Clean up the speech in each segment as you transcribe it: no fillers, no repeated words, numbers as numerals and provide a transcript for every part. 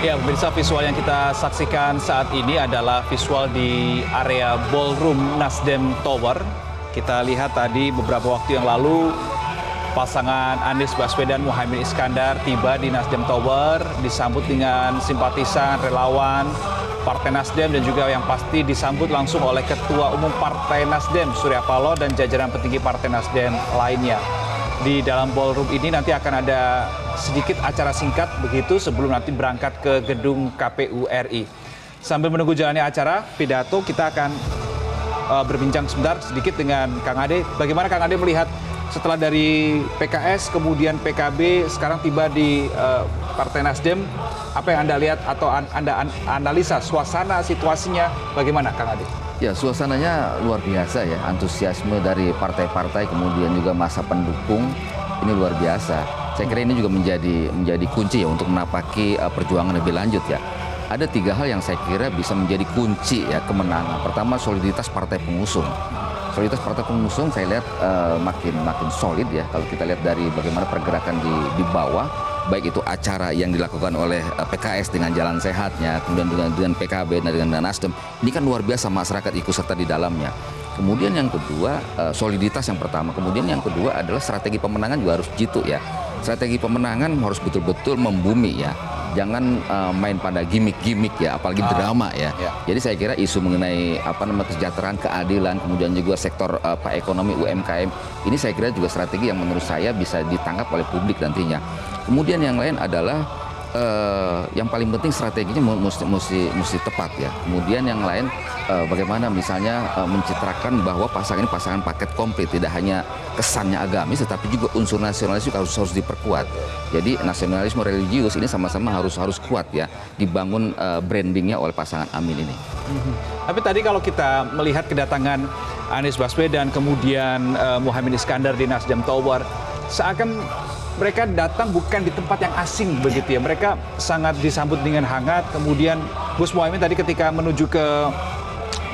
Ya, pemirsa, visual yang kita saksikan saat ini adalah visual di area Ballroom Nasdem Tower. Kita lihat tadi beberapa waktu yang lalu pasangan Anies Baswedan Muhaimin Iskandar tiba di Nasdem Tower, disambut dengan simpatisan, relawan Partai Nasdem, dan juga yang pasti disambut langsung oleh Ketua Umum Partai Nasdem Surya Paloh dan jajaran petinggi Partai Nasdem lainnya. Di dalam ballroom ini nanti akan ada sedikit acara singkat begitu sebelum nanti berangkat ke gedung KPU RI. Sambil menunggu jalannya acara pidato, kita akan berbincang sebentar sedikit dengan Kang Ade. Bagaimana Kang Ade melihat setelah dari PKS kemudian PKB sekarang tiba di Partai Nasdem, apa yang Anda lihat atau Anda analisa suasana situasinya bagaimana Kang Ade? Ya, suasananya luar biasa ya, antusiasme dari partai-partai kemudian juga masa pendukung ini luar biasa. Saya kira ini juga menjadi kunci ya untuk menapaki perjuangan lebih lanjut ya. Ada 3 hal yang saya kira bisa menjadi kunci ya kemenangan. Pertama, soliditas partai pengusung. Soliditas partai pengusung saya lihat makin solid ya kalau kita lihat dari bagaimana pergerakan di bawah, baik itu acara yang dilakukan oleh PKS dengan jalan sehatnya, kemudian dengan PKB dan dengan Nasdem, ini kan luar biasa masyarakat ikut serta di dalamnya. Kemudian yang kedua, soliditas yang pertama. Kemudian yang kedua adalah strategi pemenangan juga harus jitu ya. Strategi pemenangan harus betul-betul membumi ya. Jangan main pada gimmick-gimmick ya, apalagi drama ya. Jadi saya kira isu mengenai kesejahteraan, keadilan, kemudian juga sektor ekonomi UMKM, ini saya kira juga strategi yang menurut saya bisa ditangkap oleh publik nantinya. Kemudian yang lain adalah yang paling penting strateginya mesti tepat ya. Kemudian yang lain bagaimana misalnya mencitrakan bahwa pasangan ini pasangan paket komplit, tidak hanya kesannya agamis tetapi juga unsur nasionalis juga harus diperkuat. Jadi nasionalisme religius ini sama-sama harus kuat ya, dibangun brandingnya oleh pasangan Amin ini. Tapi tadi kalau kita melihat kedatangan Anies Baswedan kemudian Muhaimin Iskandar di Nasdem Tower, seakan mereka datang bukan di tempat yang asing begitu ya. Mereka sangat disambut dengan hangat. Kemudian Gus Muhaimin tadi ketika menuju ke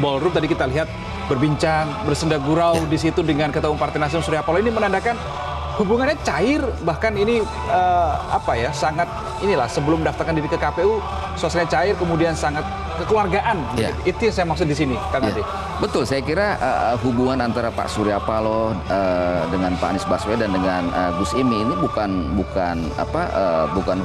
ballroom tadi kita lihat berbincang, bersenda gurau di situ dengan Ketua Umum Partai Nasdem Surya Paloh. Ini menandakan hubungannya cair, bahkan ini sangat sebelum mendaftarkan diri ke KPU suasana cair, kemudian sangat kekeluargaan. Itu yang saya maksud di sini, Kang Ade. Betul, saya kira hubungan antara Pak Surya Paloh dengan Pak Anies Baswedan dengan Gus Imi ini bukan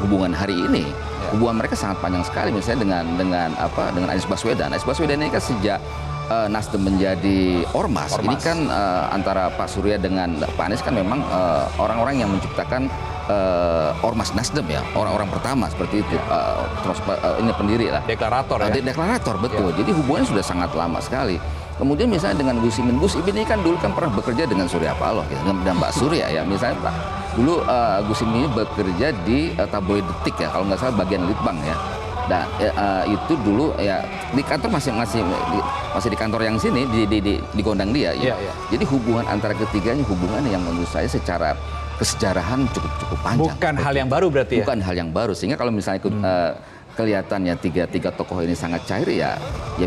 hubungan hari ini. Hubungan mereka sangat panjang sekali, misalnya dengan Anies Baswedan. Anies Baswedan ini kan sejak Nasdem menjadi ormas. Ini kan antara Pak Surya dengan Pak Anies kan memang orang-orang yang menciptakan ormas Nasdem ya, orang-orang pertama seperti itu. Ini pendiri lah. Deklarator ya. Deklarator, betul. Jadi hubungannya sudah sangat lama sekali. Kemudian misalnya dengan Gus Imin ini kan dulu kan pernah bekerja dengan Surya Paloh ya, dengan Mbak Surya ya. Misalnya Pak, dulu Gus Imin ini bekerja di tabloid Detik ya, kalau nggak salah bagian litbang ya. Nah itu dulu ya di kantor masih di kantor yang sini di gondang dia ya. Jadi hubungan antara ketiganya hubungan yang menurut saya secara kesejarahan cukup panjang. Bukan hal yang baru berarti ya? Bukan hal yang baru, sehingga kalau misalnya kelihatannya tiga tokoh ini sangat cair ya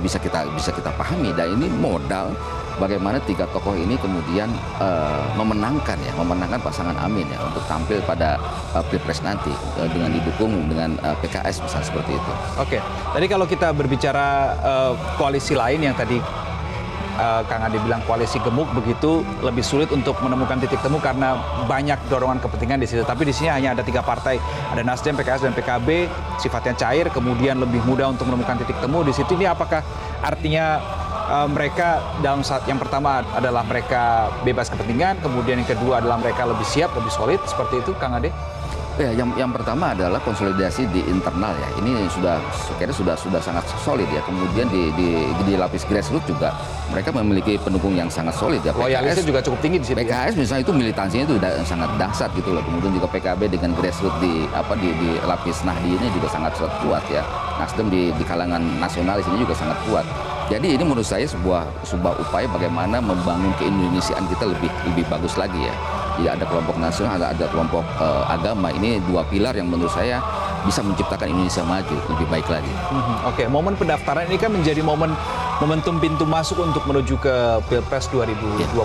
bisa kita pahami, dan ini modal bagaimana 3 tokoh ini kemudian memenangkan pasangan Amin ya untuk tampil pada Pilpres nanti dengan didukung dengan PKS misalnya seperti itu. Oke, tadi kalau kita berbicara koalisi lain yang tadi Kang Ade bilang koalisi gemuk begitu lebih sulit untuk menemukan titik temu karena banyak dorongan kepentingan di situ. Tapi di sini hanya ada 3 partai, ada Nasdem, PKS dan PKB, sifatnya cair, kemudian lebih mudah untuk menemukan titik temu di situ. Ini apakah artinya mereka dalam saat yang pertama adalah mereka bebas kepentingan, kemudian yang kedua adalah mereka lebih siap, lebih solid, seperti itu, Kang Ade? Ya, yang pertama adalah konsolidasi di internal ya. Ini sudah sangat solid ya. Kemudian di lapis grassroots juga mereka memiliki pendukung yang sangat solid ya. Loyalisnya juga cukup tinggi di situ. PKS misalnya itu militansinya itu sangat dahsyat gitu loh. Kemudian juga PKB dengan grassroots di lapis Nahdi ini juga sangat kuat ya. Nasdem di kalangan nasionalis ini juga sangat kuat. Jadi ini menurut saya sebuah upaya bagaimana membangun keindonesiaan kita lebih bagus lagi ya. Jadi ada kelompok nasional, ada kelompok agama. Ini 2 pilar yang menurut saya bisa menciptakan Indonesia maju lebih baik lagi. Oke, momen pendaftaran ini kan menjadi momentum pintu masuk untuk menuju ke Pilpres 2024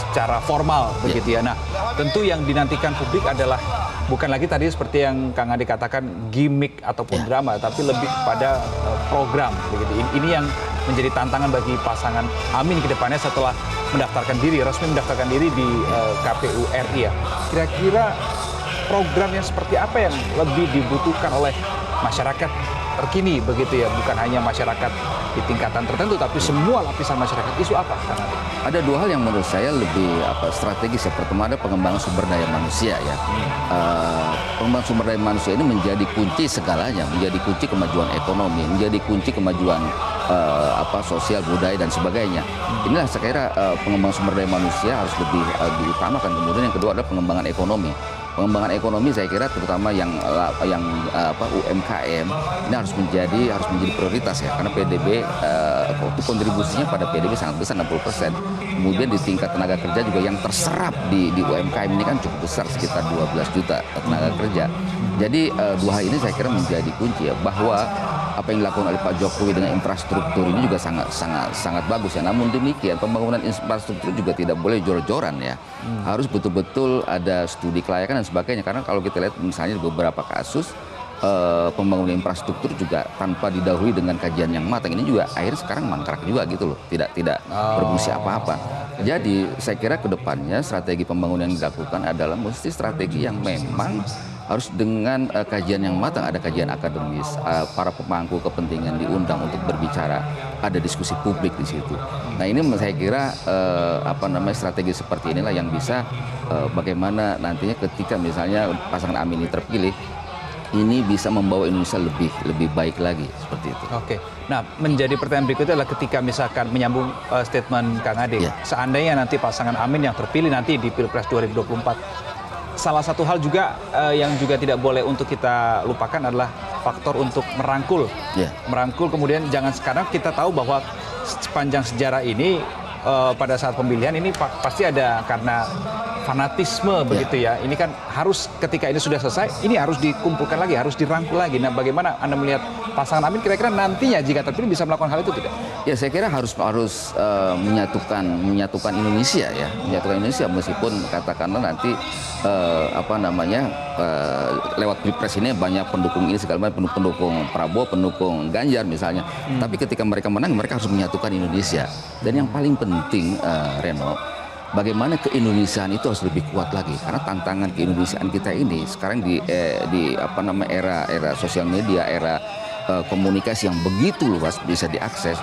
secara formal begitu ya. Nah, tentu yang dinantikan publik adalah bukan lagi tadi seperti yang Kang Ade katakan gimmick ataupun drama, tapi lebih pada program begitu. Ini yang menjadi tantangan bagi pasangan Amin ke depannya setelah resmi mendaftarkan diri di KPU RI ya. Kira-kira program yang seperti apa yang lebih dibutuhkan oleh masyarakat terkini begitu ya, bukan hanya masyarakat di tingkatan tertentu tapi semua lapisan masyarakat. Isu apa, Kang Ade? Ada 2 hal yang menurut saya lebih strategis ya. Pertama ada pengembangan sumber daya manusia ya. Pengembangan sumber daya manusia ini menjadi kunci segalanya, menjadi kunci kemajuan ekonomi, menjadi kunci kemajuan sosial, budaya dan sebagainya. Inilah saya kira pengembangan sumber daya manusia harus lebih diutamakan. Kemudian yang kedua adalah pengembangan ekonomi. Pengembangan ekonomi saya kira terutama yang UMKM ini harus menjadi prioritas ya, karena PDB kontribusinya pada PDB sangat besar 60%. Kemudian di tingkat tenaga kerja juga yang terserap di UMKM ini kan cukup besar, sekitar 12 juta tenaga kerja. Jadi 2 hal ini saya kira menjadi kunci ya, bahwa apa yang dilakukan oleh Pak Jokowi dengan infrastruktur ini juga sangat bagus ya. Namun demikian pembangunan infrastruktur juga tidak boleh jor-joran ya. Harus betul-betul ada studi kelayakan dan sebagainya. Karena kalau kita lihat misalnya di beberapa kasus pembangunan infrastruktur juga tanpa didahului dengan kajian yang matang, ini juga akhirnya sekarang mangkrak juga gitu loh. Tidak berfungsi apa-apa. Jadi saya kira kedepannya strategi pembangunan yang dilakukan adalah mesti strategi yang memang harus dengan kajian yang matang, ada kajian akademis, para pemangku kepentingan diundang untuk berbicara, ada diskusi publik di situ. Nah ini saya kira strategi seperti inilah yang bisa bagaimana nantinya ketika misalnya pasangan Amin ini terpilih, ini bisa membawa Indonesia lebih baik lagi seperti itu. Oke. Nah, menjadi pertanyaan berikutnya adalah ketika misalkan menyambung statement Kang Ade, seandainya nanti pasangan Amin yang terpilih nanti di Pilpres 2024, salah satu hal juga yang juga tidak boleh untuk kita lupakan adalah faktor untuk merangkul. Merangkul, kemudian jangan sekarang kita tahu bahwa sepanjang sejarah ini pada saat pemilihan ini pasti ada karena fanatisme begitu ya. Ini kan harus ketika ini sudah selesai, ini harus dikumpulkan lagi, harus dirangkul lagi. Nah, bagaimana Anda melihat pasangan Amin kira-kira nantinya jika terpilih bisa melakukan hal itu tidak? Ya saya kira harus menyatukan Indonesia ya, menyatukan Indonesia meskipun katakanlah nanti lewat Pilpres ini banyak pendukung ini segala macam, pendukung Prabowo, pendukung Ganjar misalnya. Tapi ketika mereka menang, mereka harus menyatukan Indonesia. Dan yang paling penting Reno, bagaimana keindonesiaan itu harus lebih kuat lagi, karena tantangan keindonesiaan kita ini sekarang di era sosial media, era komunikasi yang begitu luas bisa diakses,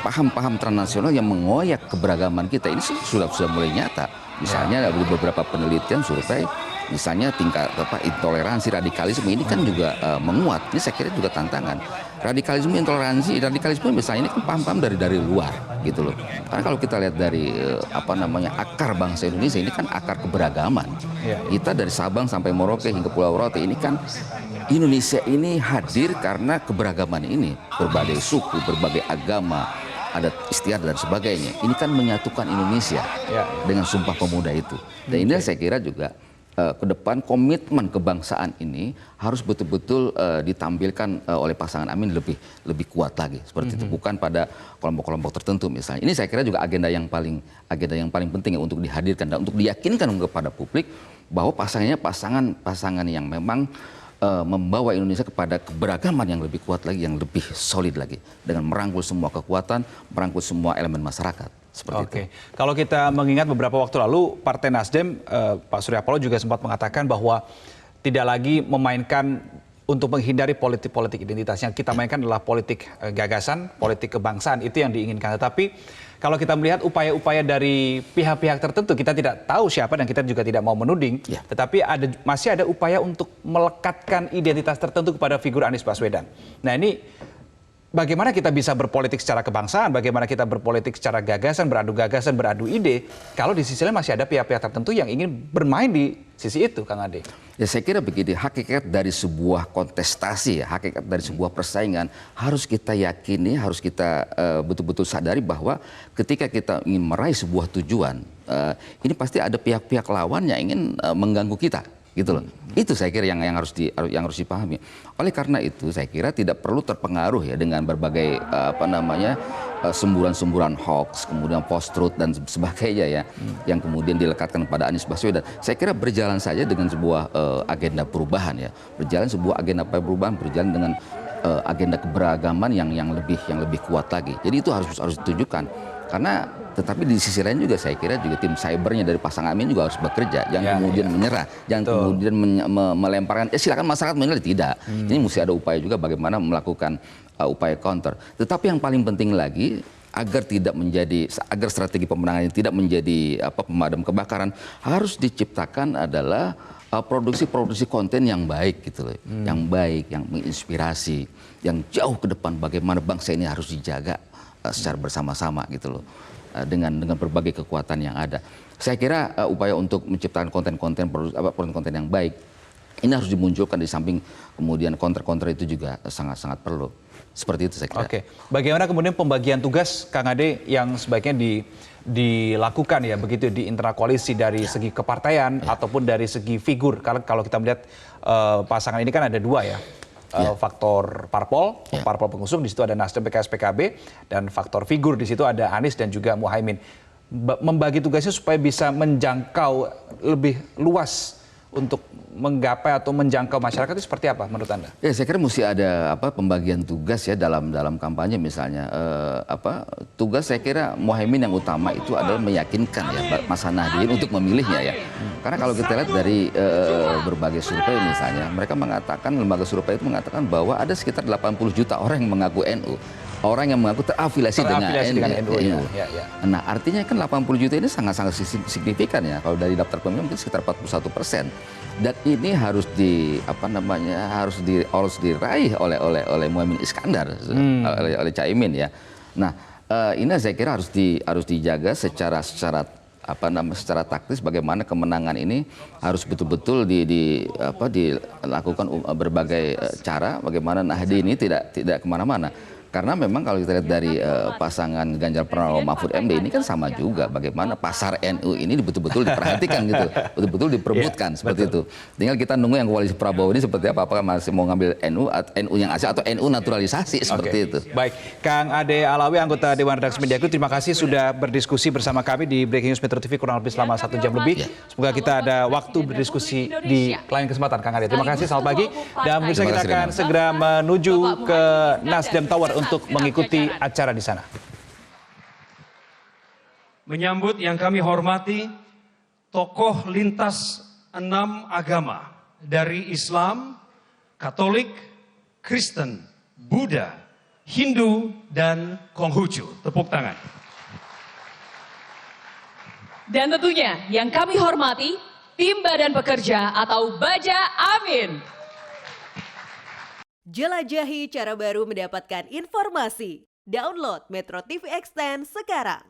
paham-paham transnasional yang mengoyak keberagaman kita ini sudah mulai nyata. Misalnya dari beberapa penelitian survei, misalnya tingkat intoleransi, radikalisme ini kan juga menguat. Ini saya kira juga tantangan. Radikalisme misalnya ini kan paham-paham dari luar gitu loh. Karena kalau kita lihat dari akar bangsa Indonesia ini kan akar keberagaman. Kita dari Sabang sampai Merauke hingga Pulau Rote ini kan Indonesia ini hadir karena keberagaman ini, berbagai suku, berbagai agama, adat istiadat dan sebagainya. Ini kan menyatukan Indonesia dengan Sumpah Pemuda itu. Dan ini saya kira juga ke depan komitmen kebangsaan ini harus betul-betul ditampilkan oleh pasangan Amin lebih kuat lagi seperti itu, bukan pada kelompok-kelompok tertentu misalnya. Ini saya kira juga agenda yang paling penting ya, untuk dihadirkan dan untuk diyakinkan kepada publik bahwa pasangan yang memang membawa Indonesia kepada keberagaman yang lebih kuat lagi, yang lebih solid lagi, dengan merangkul semua kekuatan, merangkul semua elemen masyarakat. seperti itu. Oke, kalau kita mengingat beberapa waktu lalu Partai Nasdem, Pak Surya Paloh juga sempat mengatakan bahwa tidak lagi memainkan untuk menghindari politik-politik identitas. Yang kita mainkan adalah politik gagasan, politik kebangsaan, itu yang diinginkan. Tetapi kalau kita melihat upaya-upaya dari pihak-pihak tertentu, kita tidak tahu siapa dan kita juga tidak mau menuding. Ya. Tetapi masih ada upaya untuk melekatkan identitas tertentu kepada figur Anies Baswedan. Nah ini bagaimana kita bisa berpolitik secara kebangsaan, bagaimana kita berpolitik secara gagasan, beradu ide, kalau di sisi lain masih ada pihak-pihak tertentu yang ingin bermain di sisi itu, Kang Ade. Ya saya kira begini, hakikat dari sebuah kontestasi, ya, hakikat dari sebuah persaingan harus kita yakini, harus kita betul-betul sadari bahwa ketika kita ingin meraih sebuah tujuan, ini pasti ada pihak-pihak lawan yang ingin mengganggu kita. Gitu loh. Itu saya kira yang harus dipahami. Oleh karena itu saya kira tidak perlu terpengaruh ya dengan berbagai semburan-semburan hoax, kemudian post-truth dan sebagainya ya, yang kemudian dilekatkan pada Anies Baswedan. Saya kira berjalan saja dengan sebuah agenda perubahan ya, berjalan dengan agenda keberagaman yang lebih kuat lagi. Jadi itu harus ditujukan. Karena tetapi di sisi lain juga saya kira juga tim cybernya dari pasangan Amin juga harus bekerja, jangan kemudian menyerah, jangan kemudian melemparkan silakan masyarakat menilai, tidak. Ini mesti ada upaya juga bagaimana melakukan upaya counter. Tetapi yang paling penting lagi agar strategi pemenangan ini tidak menjadi pemadam kebakaran, harus diciptakan adalah produksi konten yang baik gitu loh. Yang baik, yang menginspirasi, yang jauh ke depan bagaimana bangsa ini harus dijaga secara bersama-sama gitu loh, dengan berbagai kekuatan yang ada. Saya kira upaya untuk menciptakan konten-konten yang baik ini harus dimunculkan, di samping kemudian konter-konter itu juga sangat-sangat perlu. Seperti itu saya kira. Oke, bagaimana kemudian pembagian tugas, Kang Ade, yang sebaiknya dilakukan ya begitu di internal koalisi dari segi kepartaian ataupun dari segi figur? Kalau kita melihat pasangan ini kan ada dua ya. Faktor parpol pengusung, di situ ada Nasdem, PKS, PKB, dan faktor figur di situ ada Anies dan juga Muhaimin. Membagi tugasnya supaya bisa menjangkau lebih luas untuk menggapai atau menjangkau masyarakat itu seperti apa menurut Anda? Ya saya kira mesti ada pembagian tugas ya dalam kampanye misalnya. Tugas saya kira Muhaimin yang utama itu adalah meyakinkan ya Mas Nahdien untuk memilihnya ya. Karena kalau kita lihat dari berbagai survei misalnya, mereka mengatakan, lembaga survei itu mengatakan bahwa ada sekitar 80 juta orang yang mengaku NU. Orang yang mengaku terafiliasi dengan NU. Ya. Nah artinya kan 80 juta ini sangat-sangat signifikan ya. Kalau dari daftar pemilih mungkin sekitar 41%. Dan ini harus harus diraih oleh Muhaimin Iskandar, oleh Caimin ya. Nah ini saya kira harus dijaga secara taktis, bagaimana kemenangan ini harus betul-betul dilakukan berbagai cara, bagaimana Nahdien ini tidak kemana-mana. Karena memang kalau kita lihat dari pasangan Ganjar Pranowo Mahfud MD ini kan sama juga, bagaimana pasar NU ini betul-betul diperhatikan gitu, betul-betul diperebutkan seperti itu. Tinggal kita nunggu yang koalisi Prabowo ini seperti apa, apakah masih mau ngambil NU yang asli atau NU naturalisasi seperti itu. Baik, Kang Ade Alawi, anggota Dewan Redaksi Media Group, terima kasih sudah berdiskusi bersama kami di Breaking News Metro TV kurang lebih selama 1 jam lebih. Semoga kita ada waktu berdiskusi di lain kesempatan, Kang Ade. Terima kasih, selamat pagi. Dan pemirsa, kita akan segera menuju ke Nasdem Tower untuk mengikuti acara di sana. Menyambut yang kami hormati tokoh lintas 6 agama dari Islam, Katolik, Kristen, Buddha, Hindu, dan Konghucu. Tepuk tangan. Dan tentunya yang kami hormati tim Badan Pekerja atau Baja Amin. Jelajahi cara baru mendapatkan informasi. Download Metro TV Extend sekarang.